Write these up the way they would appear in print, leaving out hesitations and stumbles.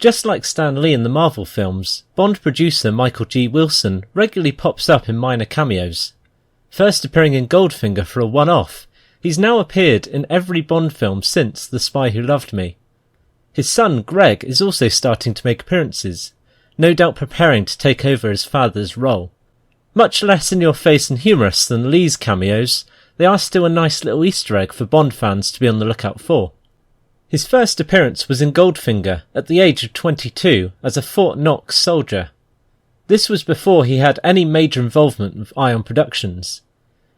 Just like Stan Lee in the Marvel films, Bond producer Michael G. Wilson regularly pops up in minor cameos. First appearing in Goldfinger for a one-off, he's now appeared in every Bond film since The Spy Who Loved Me. His son Gregg is also starting to make appearances, no doubt preparing to take over his father's role. Much less in your face and humorous than Lee's cameos, they are still a nice little Easter egg for Bond fans to be on the lookout for. His first appearance was in Goldfinger at the age of 22 as a Fort Knox soldier. This was before he had any major involvement with Ion Productions.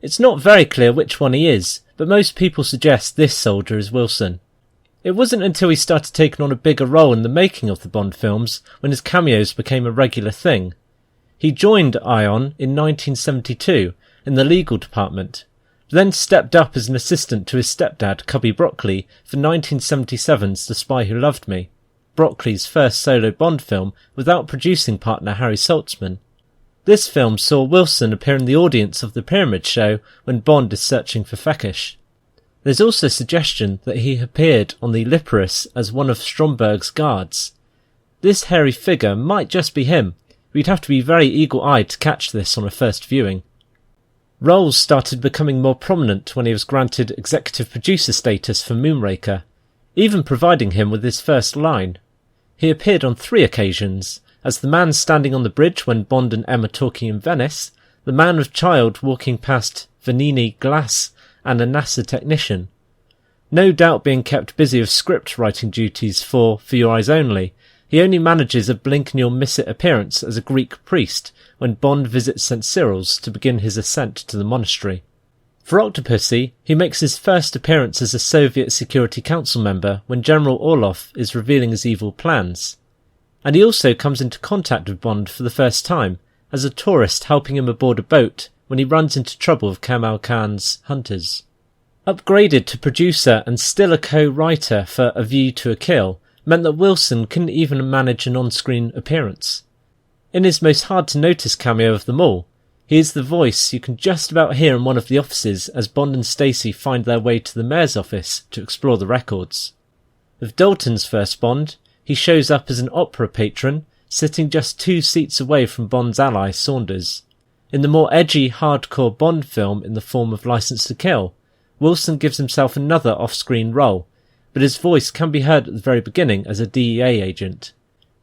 It's not very clear which one he is, but most people suggest this soldier is Wilson. It wasn't until he started taking on a bigger role in the making of the Bond films when his cameos became a regular thing. He joined Ion in 1972 in the legal department, then stepped up as an assistant to his stepdad Cubby Broccoli for 1977's The Spy Who Loved Me, Broccoli's first solo Bond film without producing partner Harry Saltzman. This film saw Wilson appear in the audience of the Pyramid Show when Bond is searching for Feckish. There's also suggestion that he appeared on the Liparus as one of Stromberg's guards. This hairy figure might just be him. We'd have to be very eagle-eyed to catch this on a first viewing. Roles started becoming more prominent when he was granted executive producer status for Moonraker, even providing him with his first line. He appeared on 3 occasions, as the man standing on the bridge when Bond and M are talking in Venice, the man with child walking past Vanini Glass, and a NASA technician. No doubt being kept busy with script writing duties for Your Eyes Only, he only manages a blink-and-you'll-miss-it appearance as a Greek priest when Bond visits St. Cyril's to begin his ascent to the monastery. For Octopussy, he makes his first appearance as a Soviet Security Council member when General Orlov is revealing his evil plans. And he also comes into contact with Bond for the first time, as a tourist helping him aboard a boat when he runs into trouble with Kamal Khan's hunters. Upgraded to producer and still a co-writer for A View to a Kill meant that Wilson couldn't even manage an on-screen appearance. In his most hard-to-notice cameo of them all, he is the voice you can just about hear in one of the offices as Bond and Stacy find their way to the mayor's office to explore the records. With Dalton's first Bond, he shows up as an opera patron, sitting just 2 seats away from Bond's ally Saunders. In the more edgy, hardcore Bond film in the form of License to Kill, Wilson gives himself another off-screen role, but his voice can be heard at the very beginning as a DEA agent.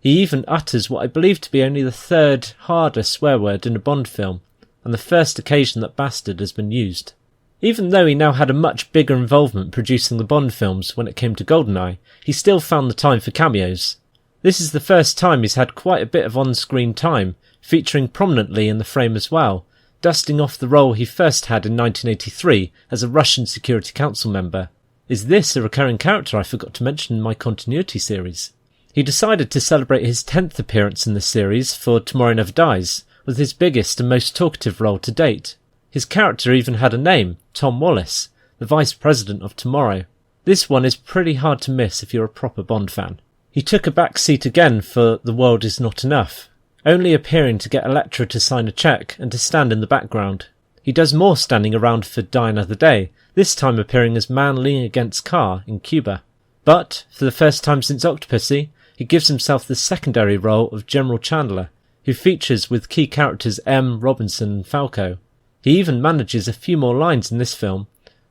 He even utters what I believe to be only the 3rd harder swear word in a Bond film, and the first occasion that bastard has been used. Even though he now had a much bigger involvement producing the Bond films when it came to GoldenEye, he still found the time for cameos. This is the first time he's had quite a bit of on-screen time, featuring prominently in the frame as well, dusting off the role he first had in 1983 as a Russian Security Council member. Is this a recurring character I forgot to mention in my continuity series? He decided to celebrate his 10th appearance in the series for Tomorrow Never Dies, with his biggest and most talkative role to date. His character even had a name, Tom Wallace, the Vice President of Tomorrow. This one is pretty hard to miss if you're a proper Bond fan. He took a back seat again for The World Is Not Enough, only appearing to get Elektra to sign a cheque and to stand in the background. He does more standing around for Die Another Day, this time appearing as man leaning against car in Cuba. But, for the first time since Octopussy, he gives himself the secondary role of General Chandler, who features with key characters M, Robinson and Falco. He even manages a few more lines in this film,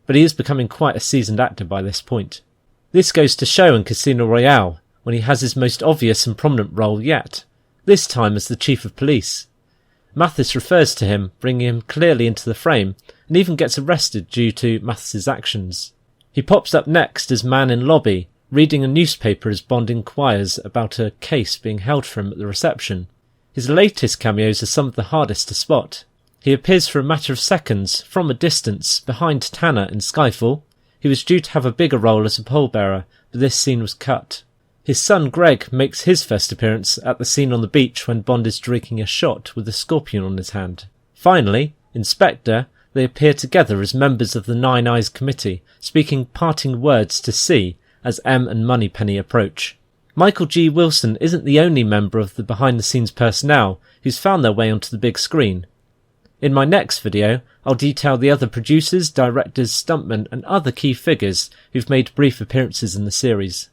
but he is becoming quite a seasoned actor by this point. This goes to show in Casino Royale, when he has his most obvious and prominent role yet, this time as the Chief of Police. Mathis refers to him, bringing him clearly into the frame, and even gets arrested due to Mathis's actions. He pops up next as man in lobby, reading a newspaper as Bond inquires about a case being held for him at the reception. His latest cameos are some of the hardest to spot. He appears for a matter of seconds, from a distance, behind Tanner in Skyfall. He was due to have a bigger role as a pole-bearer, but this scene was cut. His son Gregg makes his first appearance at the scene on the beach when Bond is drinking a shot with a scorpion on his hand. Finally, in Spectre, they appear together as members of the Nine Eyes Committee, speaking parting words to C as M and Moneypenny approach. Michael G. Wilson isn't the only member of the behind-the-scenes personnel who's found their way onto the big screen. In my next video, I'll detail the other producers, directors, stuntmen and other key figures who've made brief appearances in the series.